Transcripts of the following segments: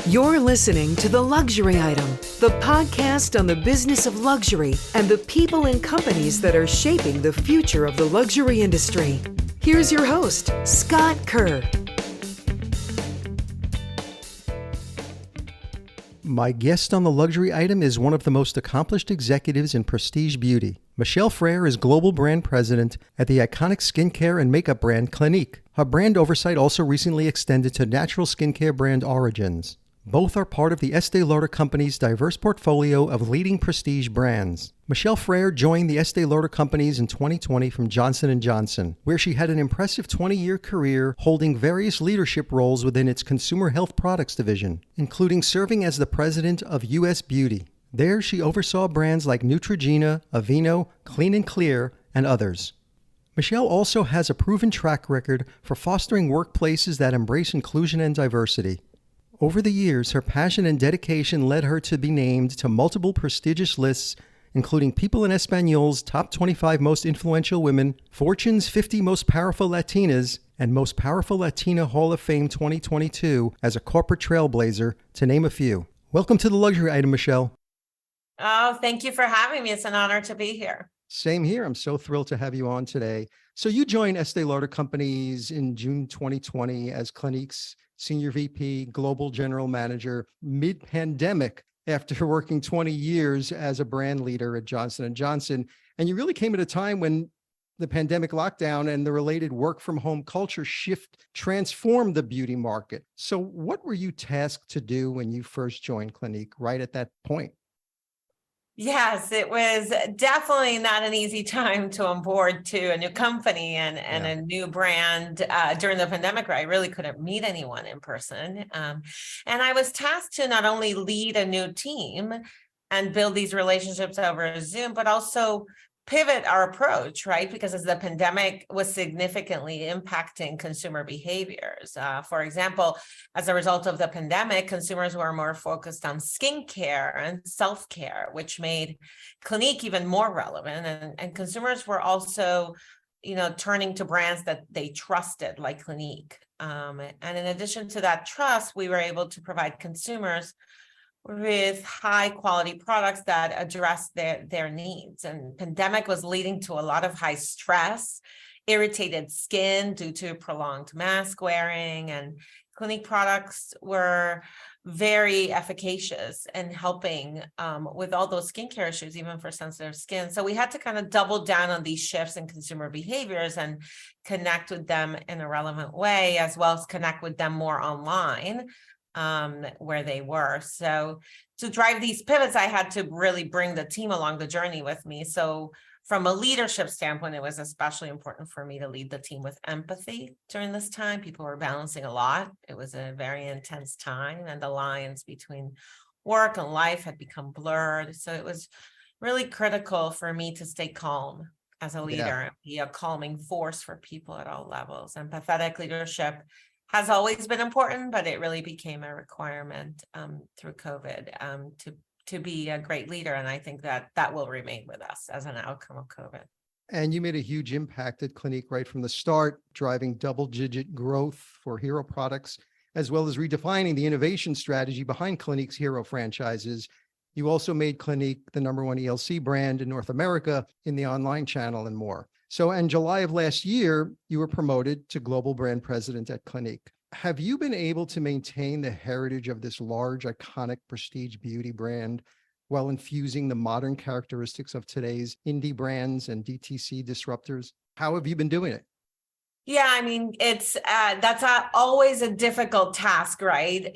You're listening to The Luxury Item, the podcast on the business of luxury and the people and companies that are shaping the future of the luxury industry. Here's your host, Scott Kerr. My guest on The Luxury Item is one of the most accomplished executives in prestige beauty. Michelle Freyre is Global Brand President at the iconic skincare and makeup brand Clinique. Her brand oversight also recently extended to natural skincare brand Origins. Both are part of the Estée Lauder Company's diverse portfolio of leading prestige brands. Michelle Freyre joined the Estée Lauder Companies in 2020 from Johnson & Johnson, where she had an impressive 20-year career holding various leadership roles within its consumer health products division, including serving as the president of U.S. Beauty. There, she oversaw brands like Neutrogena, Aveeno, Clean & Clear, and others. Michelle also has a proven track record for fostering workplaces that embrace inclusion and diversity. Over the years, her passion and dedication led her to be named to multiple prestigious lists, including People in Español's Top 25 Most Influential Women, Fortune's 50 Most Powerful Latinas, and Most Powerful Latina Hall of Fame 2022 as a corporate trailblazer, to name a few. Welcome to The Luxury Item, Michelle. Oh, thank you for having me. It's an honor to be here. Same here. I'm so thrilled to have you on today. So you joined Estée Lauder Companies in June 2020 as Clinique's Senior VP, Global General Manager, mid-pandemic after working 20 years as a brand leader at Johnson & Johnson. And you really came at a time when the pandemic lockdown and the related work from home culture shift transformed the beauty market. So what were you tasked to do when you first joined Clinique right at that point? Yes, it was definitely not an easy time to onboard to a new company and a new brand during the pandemic, where I really couldn't meet anyone in person. And I was tasked to not only lead a new team and build these relationships over Zoom, but also pivot our approach, right? Because as the pandemic was significantly impacting consumer behaviors. For example, as a result of the pandemic, consumers were more focused on skincare and self-care, which made Clinique even more relevant. And consumers were also, turning to brands that they trusted, like Clinique. And in addition to that trust, we were able to provide consumers with high quality products that address their needs. And pandemic was leading to a lot of high stress, irritated skin due to prolonged mask wearing, and Clinique products were very efficacious in helping with all those skincare issues, even for sensitive skin. So we had to kind of double down on these shifts in consumer behaviors and connect with them in a relevant way, as well as connect with them more online. Where they were. So to drive these pivots, I had to really bring the team along the journey with me. So from a leadership standpoint, it was especially important for me to lead the team with empathy during this time. People were balancing a lot. It was a very intense time, and the lines between work and life had become blurred. So it was really critical for me to stay calm as a leader and be a calming force for people at all levels. Empathetic leadership has always been important, but it really became a requirement through COVID to be a great leader. And I think that will remain with us as an outcome of COVID. And you made a huge impact at Clinique right from the start, driving double-digit growth for hero products, as well as redefining the innovation strategy behind Clinique's hero franchises. You also made Clinique the #1 ELC brand in North America in the online channel and more. So in July of last year, you were promoted to Global Brand President at Clinique. Have you been able to maintain the heritage of this large, iconic prestige beauty brand while infusing the modern characteristics of today's indie brands and DTC disruptors? How have you been doing it? Yeah, I mean, it's that's always a difficult task, right?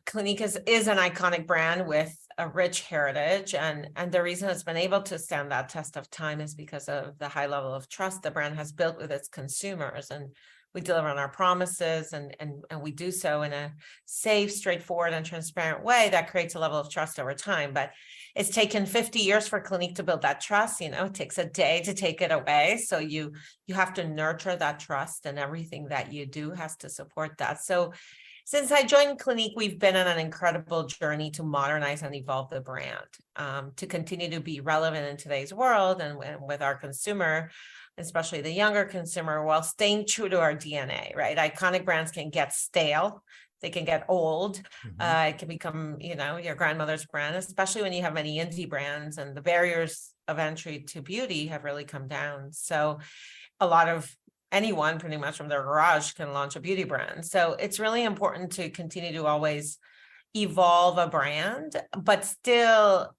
Clinique is an iconic brand with a rich heritage, and the reason it's been able to stand that test of time is because of the high level of trust the brand has built with its consumers. And we deliver on our promises, and we do so in a safe, straightforward, and transparent way that creates a level of trust over time. But it's taken 50 years for Clinique to build that trust. It takes a day to take it away. So you have to nurture that trust, and everything that you do has to support that. So since I joined Clinique, we've been on an incredible journey to modernize and evolve the brand, to continue to be relevant in today's world and with our consumer, especially the younger consumer, while staying true to our DNA, right? Iconic brands can get stale they can get old. Mhm. It can become, your grandmother's brand, especially when you have many indie brands, and the barriers of entry to beauty have really come down. So a lot of anyone pretty much from their garage can launch a beauty brand. So it's really important to continue to always evolve a brand, but still,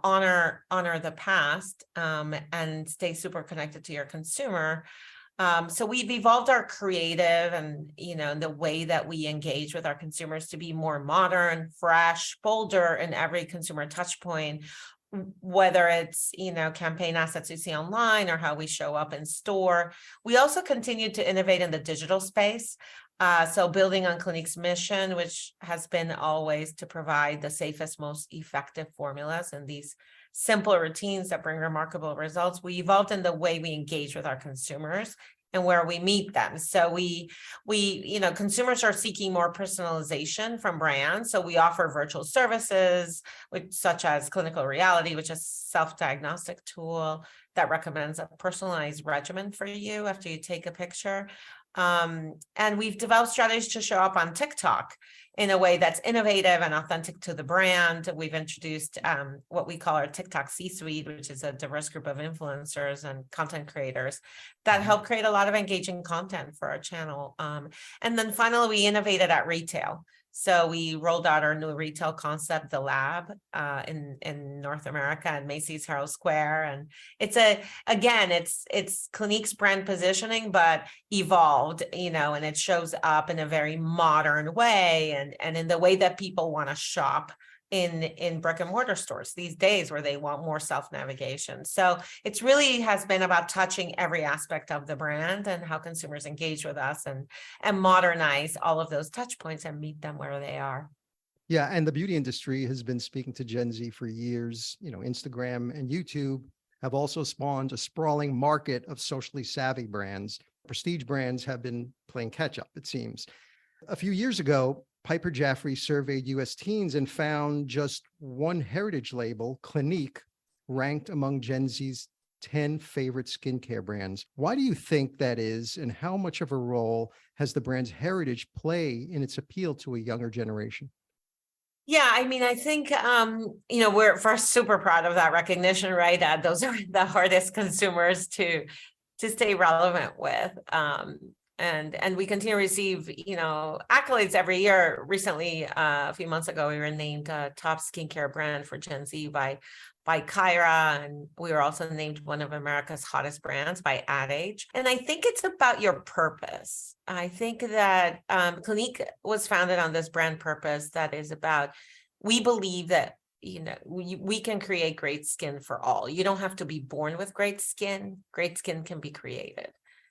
honor the past, and stay super connected to your consumer. So we've evolved our creative and, the way that we engage with our consumers to be more modern, fresh, bolder in every consumer touch point, whether it's, campaign assets you see online or how we show up in store. We also continue to innovate in the digital space. So building on Clinique's mission, which has been always to provide the safest, most effective formulas and these simple routines that bring remarkable results, we evolved in the way we engage with our consumers and where we meet them. So we consumers are seeking more personalization from brands. So we offer virtual services, such as Clinical Reality, which is a self-diagnostic tool that recommends a personalized regimen for you after you take a picture. And we've developed strategies to show up on TikTok in a way that's innovative and authentic to the brand. We've introduced what we call our TikTok C-suite, which is a diverse group of influencers and content creators that help create a lot of engaging content for our channel. And then finally, we innovated at retail. So we rolled out our new retail concept, The Lab, in North America and Macy's Herald Square. And it's Clinique's brand positioning, but evolved, and it shows up in a very modern way and in the way that people want to shop in brick and mortar stores these days, where they want more self-navigation. So it's really has been about touching every aspect of the brand and how consumers engage with us and modernize all of those touch points and meet them where they are. Yeah, and the beauty industry has been speaking to Gen Z for years. Instagram and YouTube have also spawned a sprawling market of socially savvy brands. Prestige brands have been playing catch up, it seems. A few years ago, Piper Jaffray surveyed US teens and found just one heritage label, Clinique, ranked among Gen Z's 10 favorite skincare brands. Why do you think that is, and how much of a role has the brand's heritage play in its appeal to a younger generation? Yeah, I think, we're first super proud of that recognition, right? Those are the hardest consumers to stay relevant with. And we continue to receive, accolades every year. Recently, a few months ago, we were named top skincare brand for Gen Z by Kyra, and we were also named one of America's hottest brands by Ad Age. And I think it's about your purpose. I think that Clinique was founded on this brand purpose that is about, we believe that we can create great skin for all. You don't have to be born with great skin. Great skin can be created.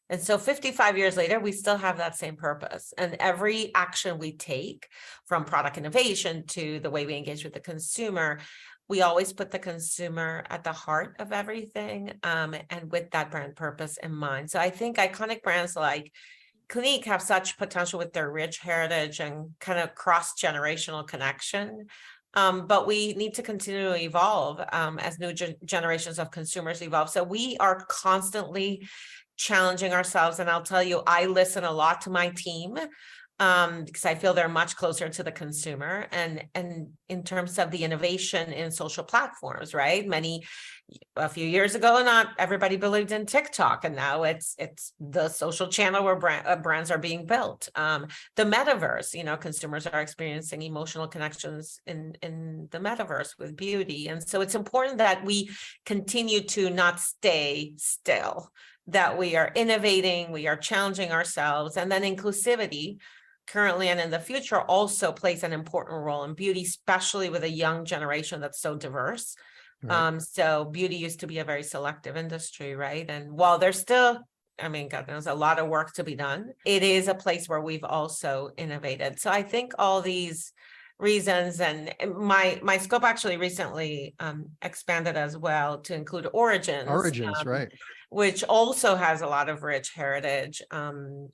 And so 55 years later, we still have that same purpose. And every action we take, from product innovation to the way we engage with the consumer, we always put the consumer at the heart of everything, and with that brand purpose in mind. So I think iconic brands like Clinique have such potential with their rich heritage and kind of cross-generational connection. But we need to continue to evolve as new generations of consumers evolve. So we are constantly challenging ourselves. And I'll tell you, I listen a lot to my team because I feel they're much closer to the consumer. And in terms of the innovation in social platforms, right? A few years ago, not everybody believed in TikTok, and now it's the social channel where brands are being built. The metaverse, consumers are experiencing emotional connections in the metaverse with beauty. And so it's important that we continue to not stay still, that we are innovating, we are challenging ourselves, and then inclusivity currently and in the future also plays an important role in beauty, especially with a young generation that's so diverse. Right. So beauty used to be a very selective industry, right? And while there's still, God, there's a lot of work to be done, it is a place where we've also innovated. So I think all these reasons, and my scope actually recently expanded as well to include Origins, right, which also has a lot of rich heritage and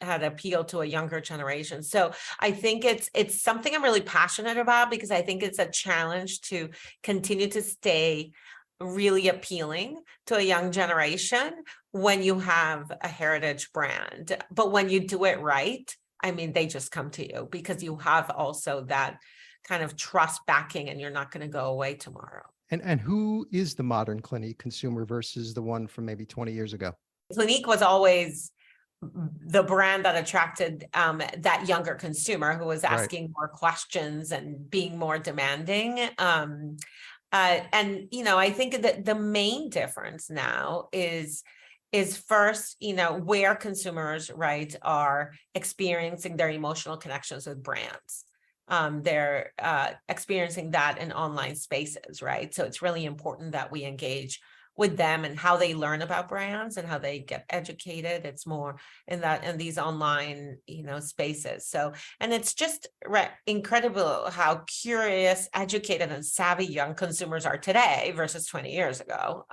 had appeal to a younger generation. So I think it's something I'm really passionate about, because I think it's a challenge to continue to stay really appealing to a young generation when you have a heritage brand. But when you do it right, I mean, they just come to you because you have also that kind of trust backing, and you're not going to go away tomorrow. And who is the modern Clinique consumer versus the one from maybe 20 years ago? Clinique was always the brand that attracted that younger consumer who was asking more questions and being more demanding. And I think that the main difference now is first, where consumers, right, are experiencing their emotional connections with brands. They're experiencing that in online spaces, right? So it's really important that we engage with them and how they learn about brands and how they get educated. It's more in these online, spaces. So, and it's just incredible how curious, educated, and savvy young consumers are today versus 20 years ago.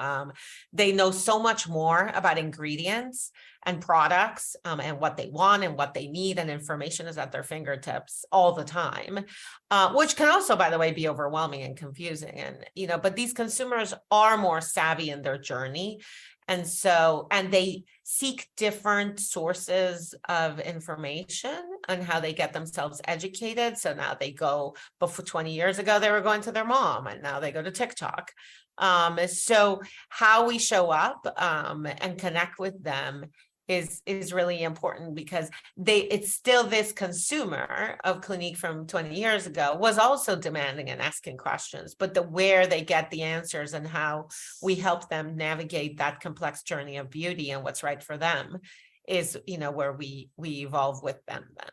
They know so much more about ingredients and products, and what they want and what they need, and information is at their fingertips all the time, which can also, by the way, be overwhelming and confusing. And, but these consumers are more savvy in their journey. And they seek different sources of information on how they get themselves educated. So now they go, before 20 years ago, they were going to their mom, and now they go to TikTok. So how we show up and connect with them is really important, because it's still this consumer of Clinique from 20 years ago was also demanding and asking questions, but where they get the answers and how we help them navigate that complex journey of beauty and what's right for them is, where we evolve with them then.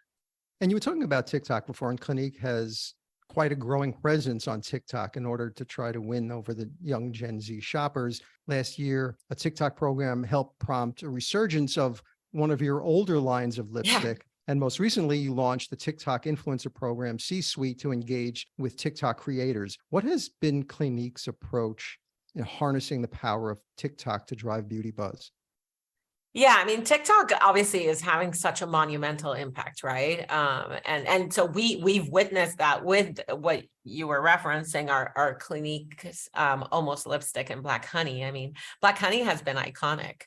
And you were talking about TikTok before, and Clinique has quite a growing presence on TikTok in order to try to win over the young Gen Z shoppers. Last year, a TikTok program helped prompt a resurgence of one of your older lines of lipstick. Yeah. And most recently, you launched the TikTok influencer program, C-Suite, to engage with TikTok creators. What has been Clinique's approach in harnessing the power of TikTok to drive beauty buzz? Yeah, I mean, TikTok obviously is having such a monumental impact, right? And so we've witnessed that with what you were referencing, our Clinique's almost lipstick in Black Honey. I mean, Black Honey has been iconic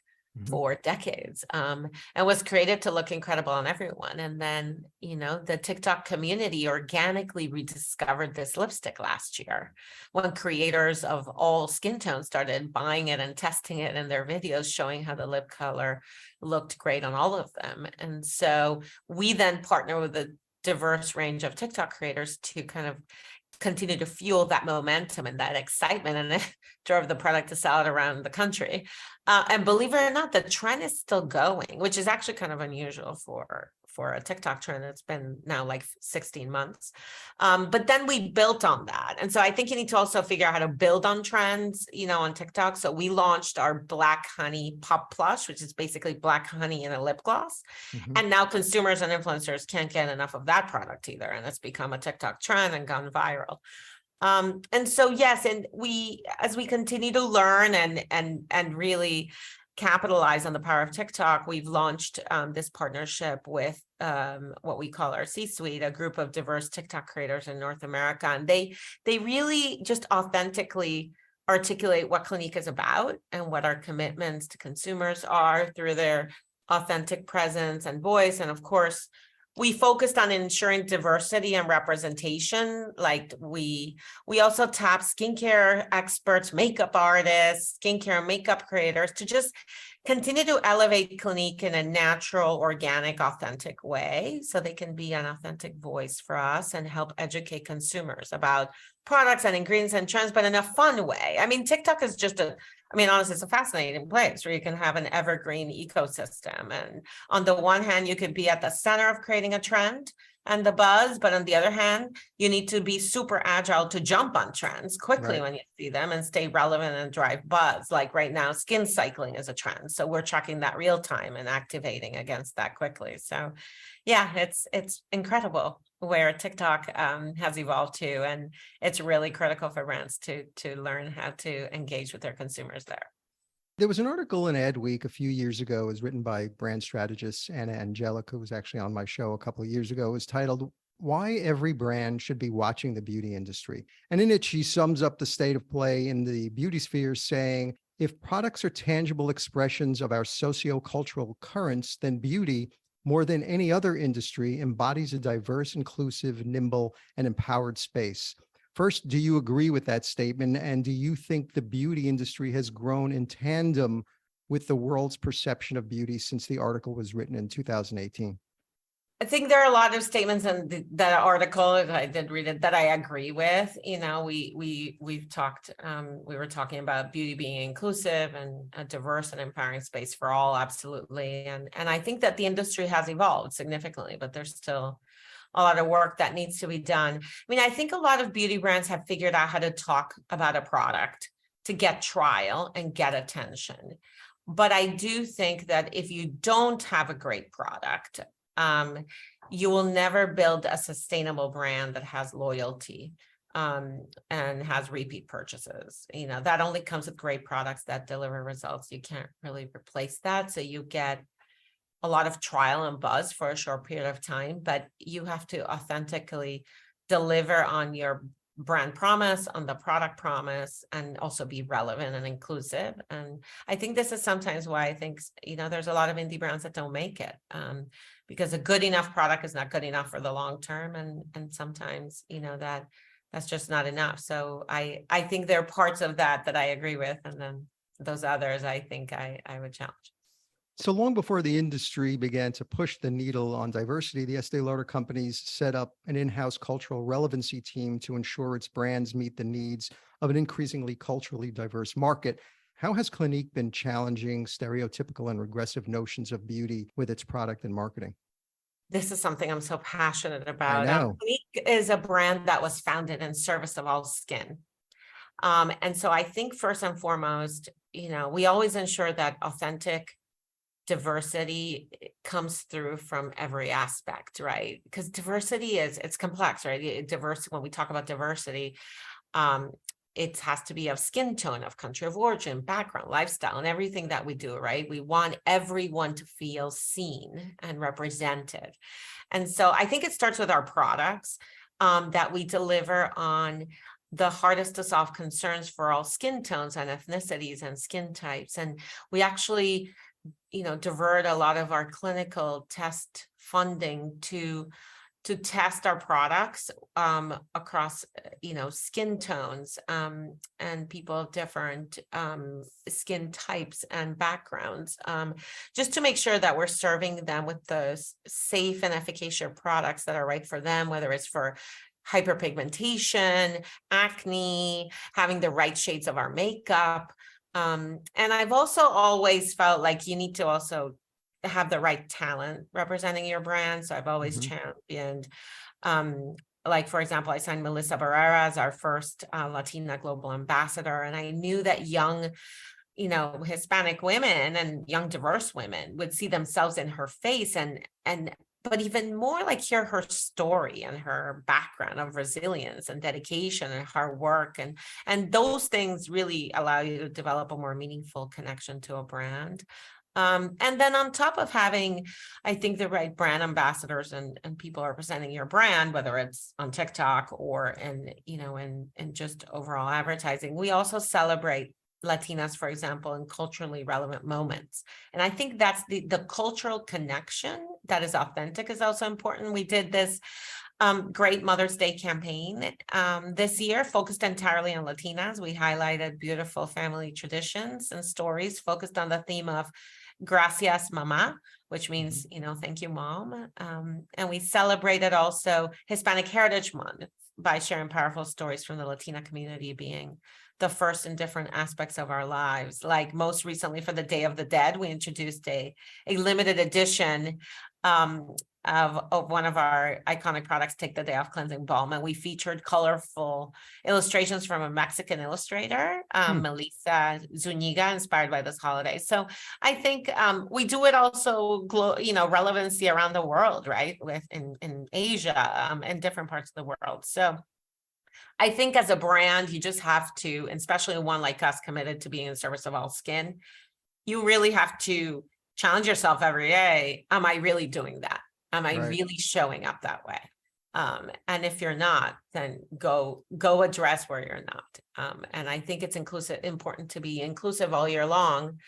for decades, and was created to look incredible on everyone. And then, the TikTok community organically rediscovered this lipstick last year when creators of all skin tones started buying it and testing it in their videos, showing how the lip color looked great on all of them. And so we then partner with a diverse range of TikTok creators to kind of continue to fuel that momentum and that excitement, and it drove the product to sell it around the country. And believe it or not, the trend is still going, which is actually kind of unusual for a TikTok trend. It's been now like 16 months. But then we built on that. And so I think you need to also figure out how to build on trends, on TikTok. So we launched our Black Honey Pop Plush, which is basically black honey in a lip gloss. And now consumers and influencers can't get enough of that product either. And it's become a TikTok trend and gone viral. And so, yes, and as we continue to learn and really capitalize on the power of TikTok, we've launched this partnership with what we call our C-Suite, a group of diverse TikTok creators in North America. And they really just authentically articulate what Clinique is about and what our commitments to consumers are through their authentic presence and voice. And of course, we focused on ensuring diversity and representation. Like we also tap skincare experts, makeup artists, skincare and makeup creators to just continue to elevate Clinique in a natural, organic, authentic way, so they can be an authentic voice for us and help educate consumers about products and ingredients and trends, but in a fun way. I mean, TikTok is honestly, it's a fascinating place where you can have an evergreen ecosystem. And on the one hand, you could be at the center of creating a trend and the buzz, but on the other hand, you need to be super agile to jump on trends quickly when you see them and stay relevant and drive buzz. Like right now, skin cycling is a trend. So we're tracking that real time and activating against that quickly. So yeah, it's incredible where TikTok has evolved to, and it's really critical for brands to learn how to engage with their consumers there. There was an article in Adweek a few years ago. It was written by brand strategist Anna Angelica, who was actually on my show a couple of years ago. It was titled, "Why Every Brand Should Be Watching the Beauty Industry." And in it, she sums up the state of play in the beauty sphere, saying, if products are tangible expressions of our socio-cultural currents, then beauty, more than any other industry, embodies a diverse, inclusive, nimble, and empowered space. First, do you agree with that statement? And do you think the beauty industry has grown in tandem with the world's perception of beauty since the article was written in 2018? I think there are a lot of statements in that article, if I did read it, that I agree with. You know, we've talked, we were talking about beauty being inclusive and a diverse and empowering space for all, absolutely. And I think that the industry has evolved significantly, but there's still a lot of work that needs to be done. I mean, I think a lot of beauty brands have figured out how to talk about a product to get trial and get attention. But I do think that if you don't have a great product, you will never build a sustainable brand that has loyalty and has repeat purchases. You know, that only comes with great products that deliver results. You can't really replace that. So you get a lot of trial and buzz for a short period of time, but you have to authentically deliver on your brand promise, on the product promise, and also be relevant and inclusive. And I think this is sometimes why I think, you know, there's a lot of indie brands that don't make it, because a good enough product is not good enough for the long term. And sometimes, you know, that's just not enough. So I think there are parts of that I agree with. And then those others, I think I would challenge. So long before the industry began to push the needle on diversity, the Estee Lauder companies set up an in-house cultural relevancy team to ensure its brands meet the needs of an increasingly culturally diverse market. How has Clinique been challenging stereotypical and regressive notions of beauty with its product and marketing? This is something I'm so passionate about. I know. Clinique is a brand that was founded in service of all skin. And so I think first and foremost, you know, we always ensure that authentic diversity comes through from every aspect, right? Because diversity it's complex, right? Diversity, when we talk about diversity, it has to be of skin tone, of country of origin, background, lifestyle, and everything that we do, right? We want everyone to feel seen and represented. And so I think it starts with our products, that we deliver on the hardest to solve concerns for all skin tones and ethnicities and skin types. And we actually, you know, divert a lot of our clinical test funding to test our products across, you know, skin tones and people of different skin types and backgrounds, just to make sure that we're serving them with the safe and efficacious products that are right for them, whether it's for hyperpigmentation, acne, having the right shades of our makeup. And I've also always felt like you need to also have the right talent representing your brand. So I've always championed, like, for example, I signed Melissa Barrera as our first Latina global ambassador. And I knew that young, you know, Hispanic women and young diverse women would see themselves in her face but even more like hear her story and her background of resilience and dedication and hard work. And those things really allow you to develop a more meaningful connection to a brand. And then on top of having, I think, the right brand ambassadors and people representing your brand, whether it's on TikTok or in just overall advertising, we also celebrate Latinas, for example, in culturally relevant moments. And I think that's the cultural connection that is authentic is also important. We did this great Mother's Day campaign this year, focused entirely on Latinas. We highlighted beautiful family traditions and stories focused on the theme of Gracias, Mama, which means, you know, thank you, Mom. And we celebrated also Hispanic Heritage Month by sharing powerful stories from the Latina community being the first in different aspects of our lives. Like most recently for the Day of the Dead, we introduced a limited edition of one of our iconic products, Take the Day Off Cleansing Balm. And we featured colorful illustrations from a Mexican illustrator, Melissa Zuniga, inspired by this holiday. So I think we do it also, relevancy around the world, right? In Asia and different parts of the world. So I think as a brand, you just have to, especially one like us committed to being in service of all skin, you really have to challenge yourself every day. Am I really doing that? Am I really showing up that way? And if you're not, then go address where you're not. And I think it's important to be inclusive all year long.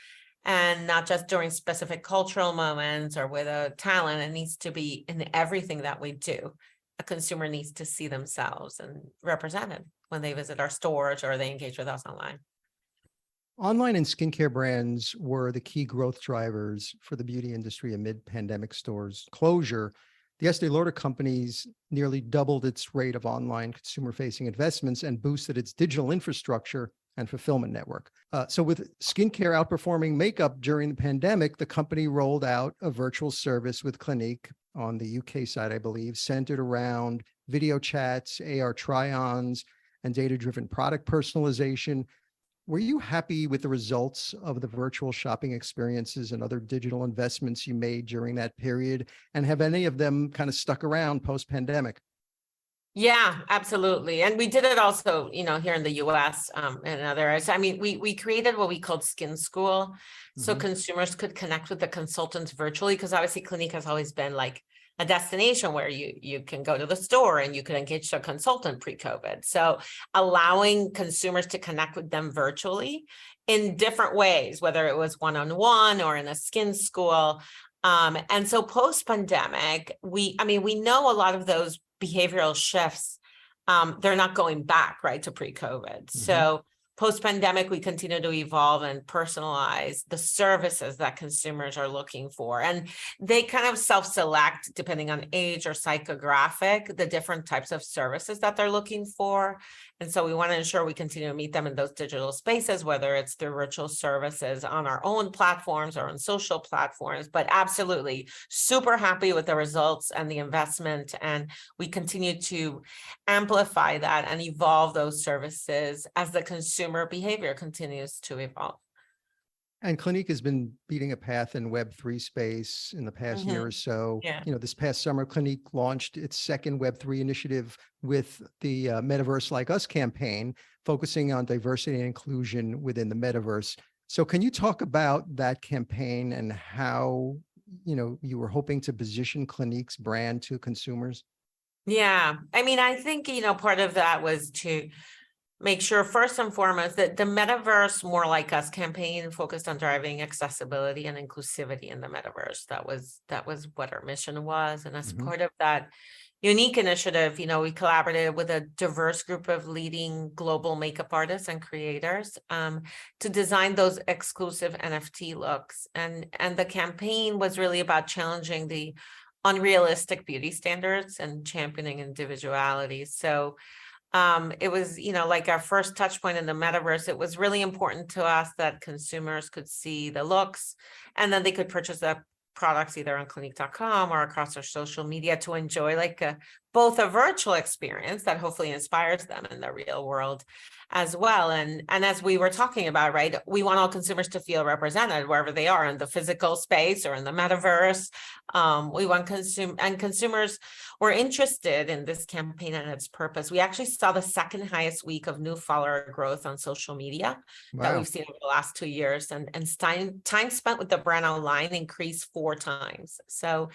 and not just during specific cultural moments or with a talent. It needs to be in everything that we do. A consumer needs to see themselves and represented when they visit our stores or they engage with us online. Online and skincare brands were the key growth drivers for the beauty industry amid pandemic stores closure. The Estee Lauder companies nearly doubled its rate of online consumer-facing investments and boosted its digital infrastructure and fulfillment network. So with skincare outperforming makeup during the pandemic, the company rolled out a virtual service with Clinique on the UK side, I believe, centered around video chats, AR try-ons, and data-driven product personalization. Were you happy with the results of the virtual shopping experiences and other digital investments you made during that period? And have any of them kind of stuck around post-pandemic? Yeah, absolutely. And we did it also, here in the US and others. I mean, we created what we called Skin School. So consumers could connect with the consultants virtually, because obviously Clinique has always been like a destination where you can go to the store and you can engage a consultant pre-COVID. So allowing consumers to connect with them virtually in different ways, whether it was one-on-one or in a skin school. And so post-pandemic, we know a lot of those behavioral shifts, they're not going back, right, to pre-COVID. So post-pandemic, we continue to evolve and personalize the services that consumers are looking for. And they kind of self-select, depending on age or psychographic, the different types of services that they're looking for. And so we want to ensure we continue to meet them in those digital spaces, whether it's through virtual services on our own platforms or on social platforms. But absolutely super happy with the results and the investment. And we continue to amplify that and evolve those services as the consumer behavior continues to evolve. And Clinique has been beating a path in Web3 space in the past year or so. Yeah. This past summer, Clinique launched its second Web3 initiative with the Metaverse Like Us campaign, focusing on diversity and inclusion within the metaverse. So can you talk about that campaign and how, you were hoping to position Clinique's brand to consumers? Yeah, I mean, I think, part of that was to make sure first and foremost that the Metaverse More Like Us campaign focused on driving accessibility and inclusivity in the metaverse. That was what our mission was. And as part of that unique initiative, we collaborated with a diverse group of leading global makeup artists and creators to design those exclusive NFT looks. And the campaign was really about challenging the unrealistic beauty standards and championing individuality. So it was, like our first touch point in the metaverse. It was really important to us that consumers could see the looks and then they could purchase the products either on Clinique.com or across our social media to enjoy both a virtual experience that hopefully inspires them in the real world as well. And as we were talking about, right, we want all consumers to feel represented wherever they are in the physical space or in the metaverse. We want consumers were interested in this campaign and its purpose. We actually saw the second highest week of new follower growth on social media that we've seen over the last 2 years, and time spent with the brand online increased 4 times. So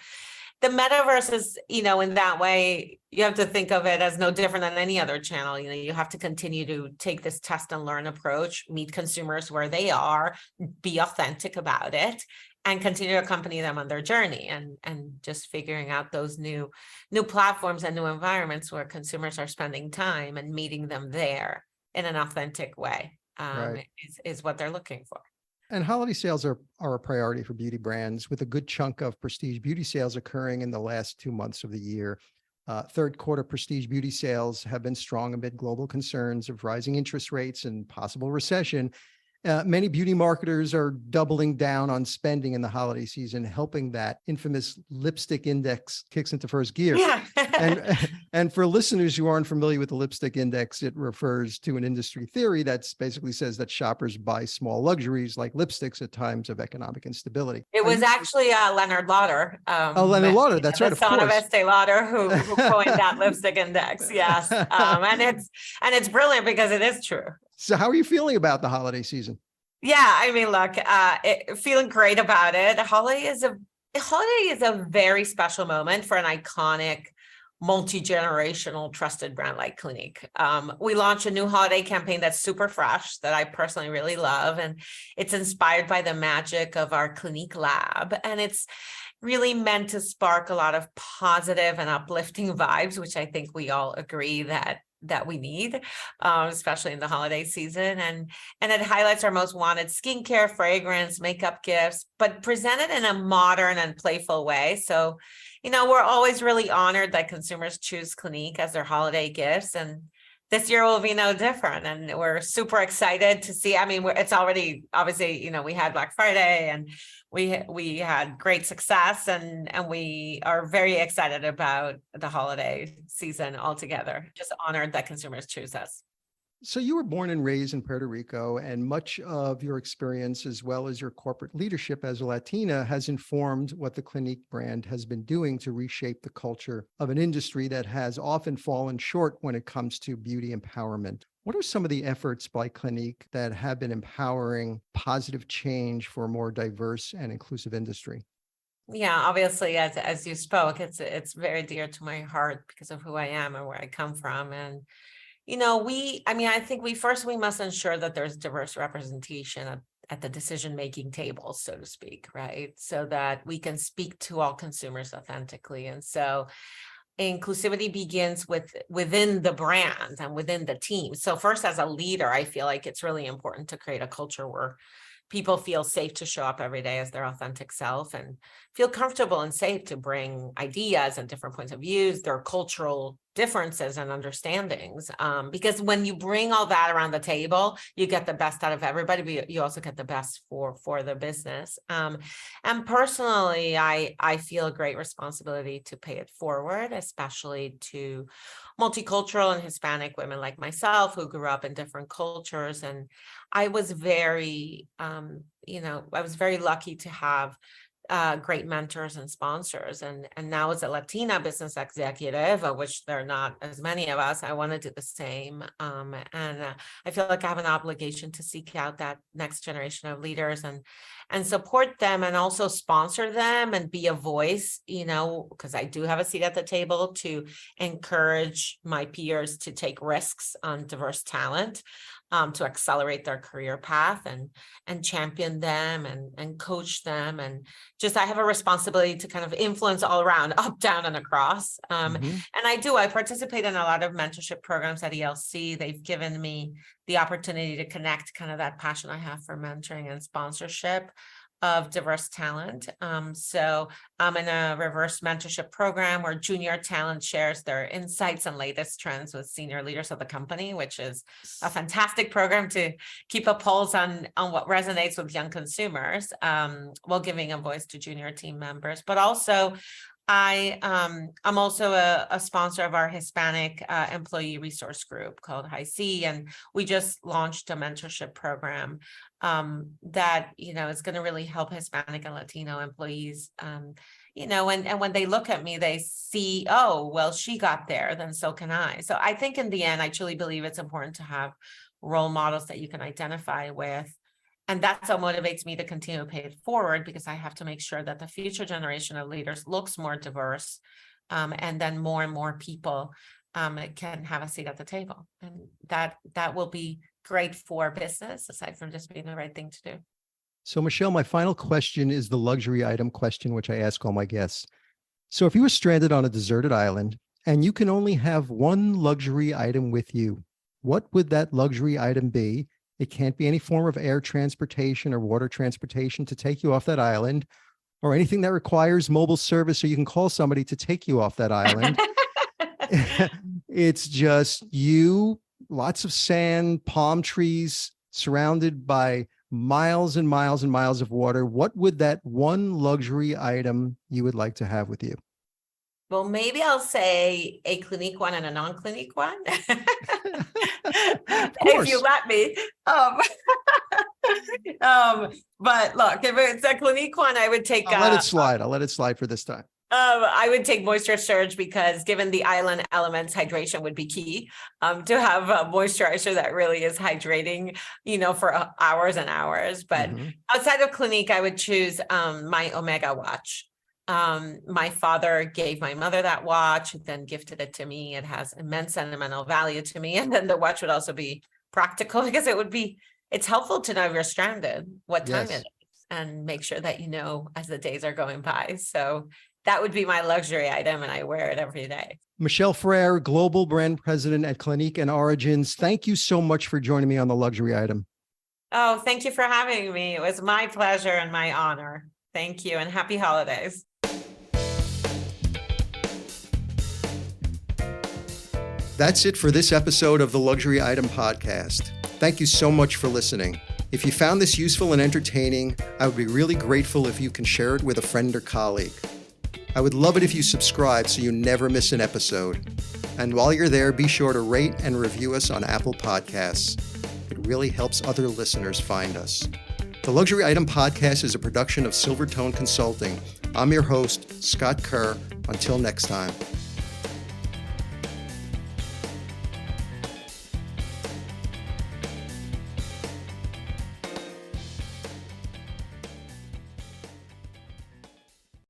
the metaverse is, in that way, you have to think of it as no different than any other channel. You have to continue to take this test and learn approach, meet consumers where they are, be authentic about it, and continue to accompany them on their journey, and just figuring out those new platforms and new environments where consumers are spending time and meeting them there in an authentic way is what they're looking for. And holiday sales are a priority for beauty brands, with a good chunk of prestige beauty sales occurring in the last 2 months of the year. Third quarter prestige beauty sales have been strong amid global concerns of rising interest rates and possible recession. Many beauty marketers are doubling down on spending in the holiday season, helping that infamous lipstick index kicks into first gear. Yeah. and for listeners who aren't familiar with the lipstick index, it refers to an industry theory that basically says that shoppers buy small luxuries like lipsticks at times of economic instability. It was actually Leonard Lauder. Leonard Lauder, that's right, the son of Estee Lauder, who coined that lipstick index. Yes, and it's brilliant because it is true. So how are you feeling about the holiday season? Yeah, I mean, look, feeling great about it. Holiday is a very special moment for an iconic multi-generational trusted brand like Clinique. We launched a new holiday campaign that's super fresh that I personally really love. And it's inspired by the magic of our Clinique lab. And it's really meant to spark a lot of positive and uplifting vibes, which I think we all agree that we need, especially in the holiday season. And it highlights our most wanted skincare, fragrance, makeup gifts, but presented in a modern and playful way. So, we're always really honored that consumers choose Clinique as their holiday gifts. And this year will be no different. And we're super excited to see. I mean, it's already, obviously, we had Black Friday and we had great success, and we are very excited about the holiday season altogether. Just honored that consumers choose us. So you were born and raised in Puerto Rico, and much of your experience, as well as your corporate leadership as a Latina, has informed what the Clinique brand has been doing to reshape the culture of an industry that has often fallen short when it comes to beauty empowerment. What are some of the efforts by Clinique that have been empowering positive change for a more diverse and inclusive industry? Yeah, obviously, as you spoke, it's very dear to my heart because of who I am and where I come from. And I think we must ensure that there's diverse representation at the decision-making table, so to speak, right? So that we can speak to all consumers authentically. And so inclusivity begins within the brand and within the team. So first, as a leader, I feel like it's really important to create a culture where people feel safe to show up every day as their authentic self and feel comfortable and safe to bring ideas and different points of views, their cultural differences and understandings. Because when you bring all that around the table, you get the best out of everybody, but you also get the best for the business. And personally, I feel a great responsibility to pay it forward, especially to multicultural and Hispanic women like myself who grew up in different cultures. And I was very, lucky to have great mentors and sponsors. And now as a Latina business executive, of which there are not as many of us, I want to do the same. I feel like I have an obligation to seek out that next generation of leaders and support them and also sponsor them and be a voice, because I do have a seat at the table to encourage my peers to take risks on diverse talent. To accelerate their career path and champion them and coach them. And just, I have a responsibility to kind of influence all around, up, down, and across. And I participate in a lot of mentorship programs at ELC. They've given me the opportunity to connect kind of that passion I have for mentoring and sponsorship of diverse talent. So I'm in a reverse mentorship program where junior talent shares their insights and latest trends with senior leaders of the company, which is a fantastic program to keep a pulse on what resonates with young consumers, while giving a voice to junior team members. But also, I'm also a sponsor of our Hispanic employee resource group called High C, and we just launched a mentorship program that is going to really help Hispanic and Latino employees. And when they look at me, they see, oh, well, she got there, then so can I. So I think in the end, I truly believe it's important to have role models that you can identify with. And that's what motivates me to continue to pay it forward, because I have to make sure that the future generation of leaders looks more diverse, and then more and more people can have a seat at the table. And that will be great for business, aside from just being the right thing to do. So Michelle, my final question is the luxury item question, which I ask all my guests. So if you were stranded on a deserted island and you can only have one luxury item with you, what would that luxury item be? It can't be any form of air transportation or water transportation to take you off that island, or anything that requires mobile service so you can call somebody to take you off that island. It's just you, lots of sand, palm trees, surrounded by miles and miles and miles of water. What would that one luxury item you would like to have with you? Well, maybe I'll say a Clinique one and a non-Clinique one, if you let me. But look, if it's a Clinique one, I would take. I'll let it slide. I'll let it slide for this time. I would take Moisture Surge, because given the island elements, hydration would be key. To have a moisturizer that really is hydrating, for hours and hours. But outside of Clinique, I would choose my Omega watch. My father gave my mother that watch, then gifted it to me. It has immense sentimental value to me. And then the watch would also be practical because it's helpful to know if you're stranded, what time it is, and make sure that you know as the days are going by. So that would be my luxury item, and I wear it every day. Michelle Freyre, Global Brand President at Clinique and Origins. Thank you so much for joining me on the luxury item. Oh, thank you for having me. It was my pleasure and my honor. Thank you, and happy holidays. That's it for this episode of the Luxury Item Podcast. Thank you so much for listening. If you found this useful and entertaining, I would be really grateful if you can share it with a friend or colleague. I would love it if you subscribe so you never miss an episode. And while you're there, be sure to rate and review us on Apple Podcasts. It really helps other listeners find us. The Luxury Item Podcast is a production of Silvertone Consulting. I'm your host, Scott Kerr. Until next time.